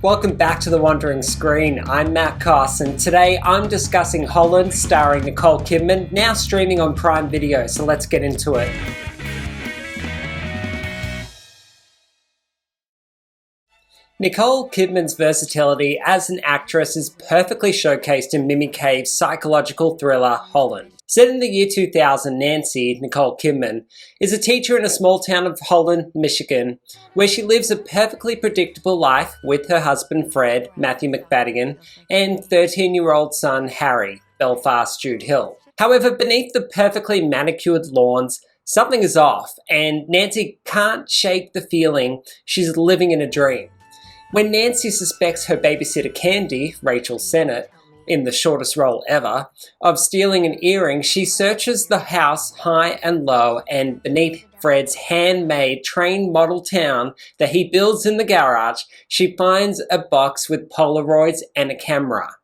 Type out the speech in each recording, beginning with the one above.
Welcome back to The Wandering Screen. I'm Matt Koss, and today I'm discussing Holland starring Nicole Kidman, now streaming on Prime Video, so let's get into it. Nicole Kidman's versatility as an actress is perfectly showcased in Mimi Cave's psychological thriller Holland. Set in the year 2000, Nancy, Nicole Kidman, is a teacher in a small town of Holland, Michigan, where she lives a perfectly predictable life with her husband Fred, Matthew MacFadyen, and 13-year-old son Harry, Belfast Jude Hill. However, beneath the perfectly manicured lawns, something is off, and Nancy can't shake the feeling she's living in a dream. When Nancy suspects her babysitter Candy, Rachel Sennett, in the shortest role ever, of stealing an earring, she searches the house high and low, and beneath Fred's handmade train model town that he builds in the garage, she finds a box with Polaroids and a camera.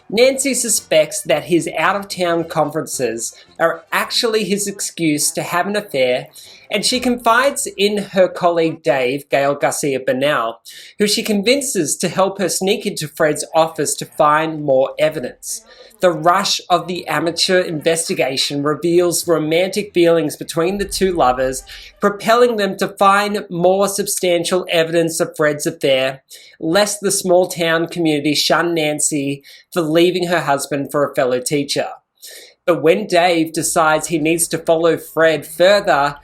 Nancy suspects that his out-of-town conferences are actually his excuse to have an affair, and she confides in her colleague Dave, Gael Garcia Bernal, who she convinces to help her sneak into Fred's office to find more evidence. The rush of the amateur investigation reveals romantic feelings between the two lovers, propelling them to find more substantial evidence of Fred's affair, lest the small town community shun Nancy for leaving her husband for a fellow teacher. But when Dave decides he needs to follow Fred further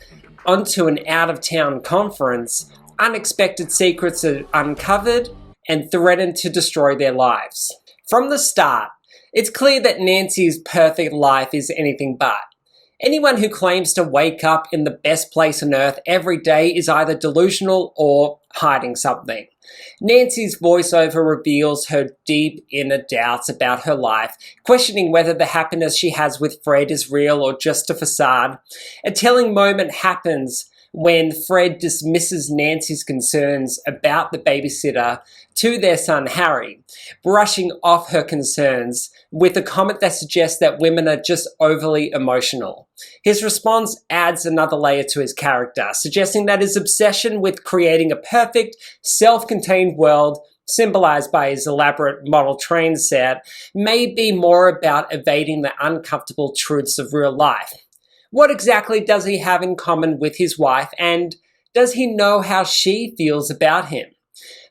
onto an out-of-town conference, unexpected secrets are uncovered and threaten to destroy their lives. From the start, it's clear that Nancy's perfect life is anything but. Anyone who claims to wake up in the best place on earth every day is either delusional or hiding something. Nancy's voiceover reveals her deep inner doubts about her life, questioning whether the happiness she has with Fred is real or just a facade. A telling moment happens when Fred dismisses Nancy's concerns about the babysitter to their son Harry, brushing off her concerns with a comment that suggests that women are just overly emotional. His response adds another layer to his character, suggesting that his obsession with creating a perfect, self-contained world, symbolized by his elaborate model train set, may be more about evading the uncomfortable truths of real life. What exactly does he have in common with his wife, and does he know how she feels about him?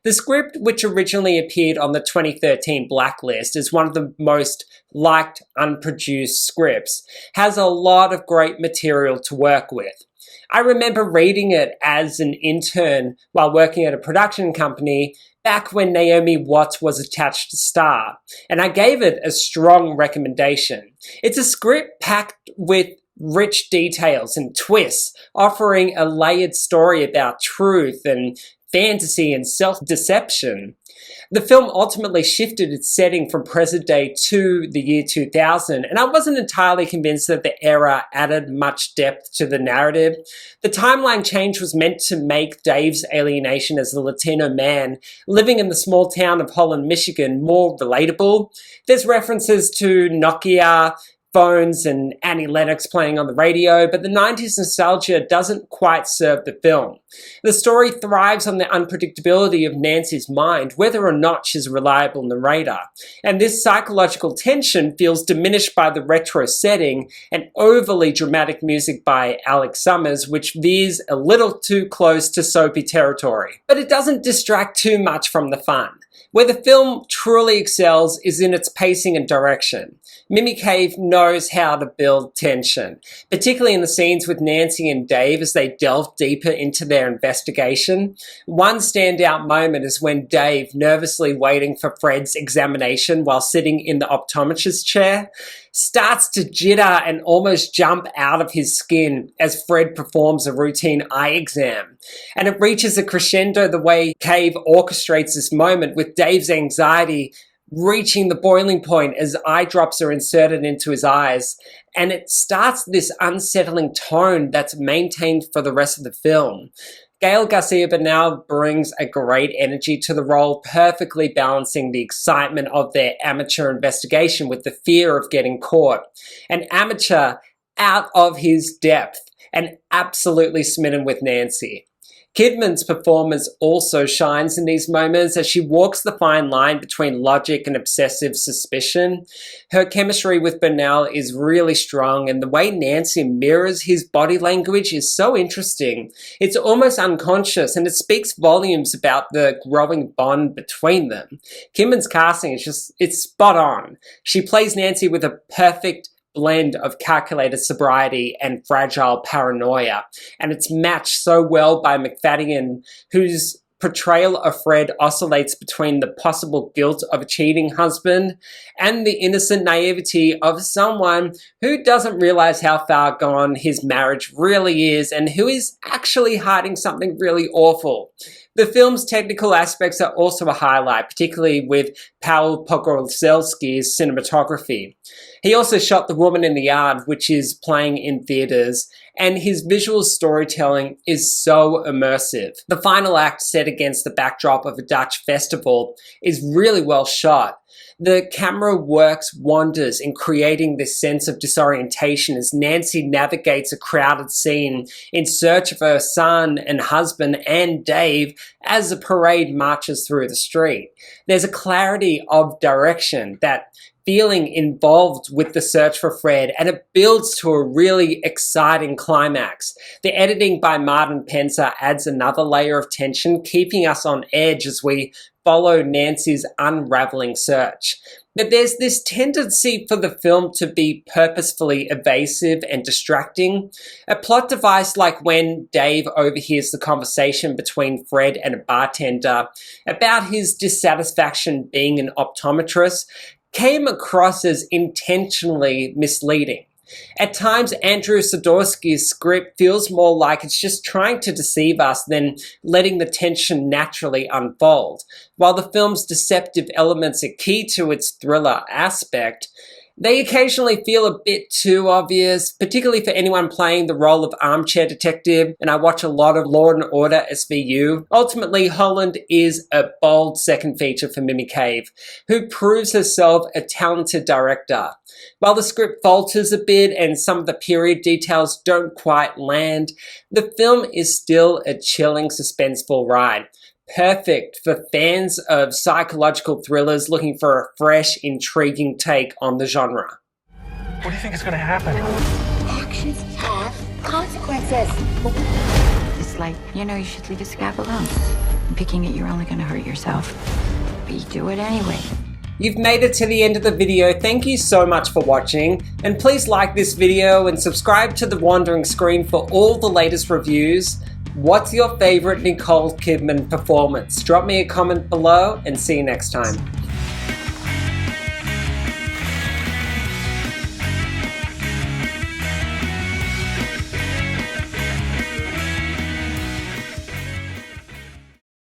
The script, which originally appeared on the 2013 Blacklist as one of the most liked unproduced scripts, has a lot of great material to work with. I remember reading it as an intern while working at a production company back when Naomi Watts was attached to star, and I gave it a strong recommendation. It's a script packed with rich details and twists, offering a layered story about truth and fantasy and self-deception. The film ultimately shifted its setting from present day to the year 2000, and I wasn't entirely convinced that the era added much depth to the narrative. The timeline change was meant to make Dave's alienation as a Latino man living in the small town of Holland, Michigan more relatable. There's references to Nokia phones and Annie Lennox playing on the radio, but the 90s nostalgia doesn't quite serve the film. The story thrives on the unpredictability of Nancy's mind, whether or not she's a reliable narrator, and this psychological tension feels diminished by the retro setting and overly dramatic music by Alex Summers, which veers a little too close to soapy territory. But it doesn't distract too much from the fun. Where the film truly excels is in its pacing and direction. Mimi Cave knows how to build tension, particularly in the scenes with Nancy and Dave as they delve deeper into their investigation. One standout moment is when Dave, nervously waiting for Fred's examination while sitting in the optometrist's chair, starts to jitter and almost jump out of his skin as Fred performs a routine eye exam. And it reaches a crescendo the way Cave orchestrates this moment, with Dave's anxiety reaching the boiling point as eye drops are inserted into his eyes. And it starts this unsettling tone that's maintained for the rest of the film. Gael Garcia Bernal brings a great energy to the role, perfectly balancing the excitement of their amateur investigation with the fear of getting caught. An amateur out of his depth and absolutely smitten with Nancy. Kidman's performance also shines in these moments as she walks the fine line between logic and obsessive suspicion. Her chemistry with Bernal is really strong, and the way Nancy mirrors his body language is so interesting. It's almost unconscious, and it speaks volumes about the growing bond between them. Kidman's casting is it's spot on. She plays Nancy with a perfect blend of calculated sobriety and fragile paranoia, and it's matched so well by MacFadyen, whose portrayal of Fred oscillates between the possible guilt of a cheating husband and the innocent naivety of someone who doesn't realize how far gone his marriage really is and who is actually hiding something really awful. The film's technical aspects are also a highlight, particularly with Pawel Pogorzelski's cinematography. He also shot The Woman in the Yard, which is playing in theaters, and his visual storytelling is so immersive. The final act, set against the backdrop of a Dutch festival, is really well shot. The camera works wonders in creating this sense of disorientation as Nancy navigates a crowded scene in search of her son and husband and Dave as the parade marches through the street. There's a clarity of direction, that feeling involved with the search for Fred, and it builds to a really exciting climax. The editing by Martin Pencer adds another layer of tension, keeping us on edge as we follow Nancy's unraveling search. But there's this tendency for the film to be purposefully evasive and distracting. A plot device like when Dave overhears the conversation between Fred and a bartender about his dissatisfaction being an optometrist came across as intentionally misleading. At times, Andrew Sadorski's script feels more like it's just trying to deceive us than letting the tension naturally unfold. While the film's deceptive elements are key to its thriller aspect, they occasionally feel a bit too obvious, particularly for anyone playing the role of armchair detective, and I watch a lot of Law & Order SVU. Ultimately, Holland is a bold second feature for Mimi Cave, who proves herself a talented director. While the script falters a bit and some of the period details don't quite land, the film is still a chilling, suspenseful ride. Perfect for fans of psychological thrillers looking for a fresh, intriguing take on the genre. What do you think is going to happen? Actions have consequences. It's like, you should leave a scab alone. And picking it, you're only going to hurt yourself. But you do it anyway. You've made it to the end of the video. Thank you so much for watching, and please like this video and subscribe to The Wandering Screen for all the latest reviews. What's your favorite Nicole Kidman performance? Drop me a comment below and see you next time.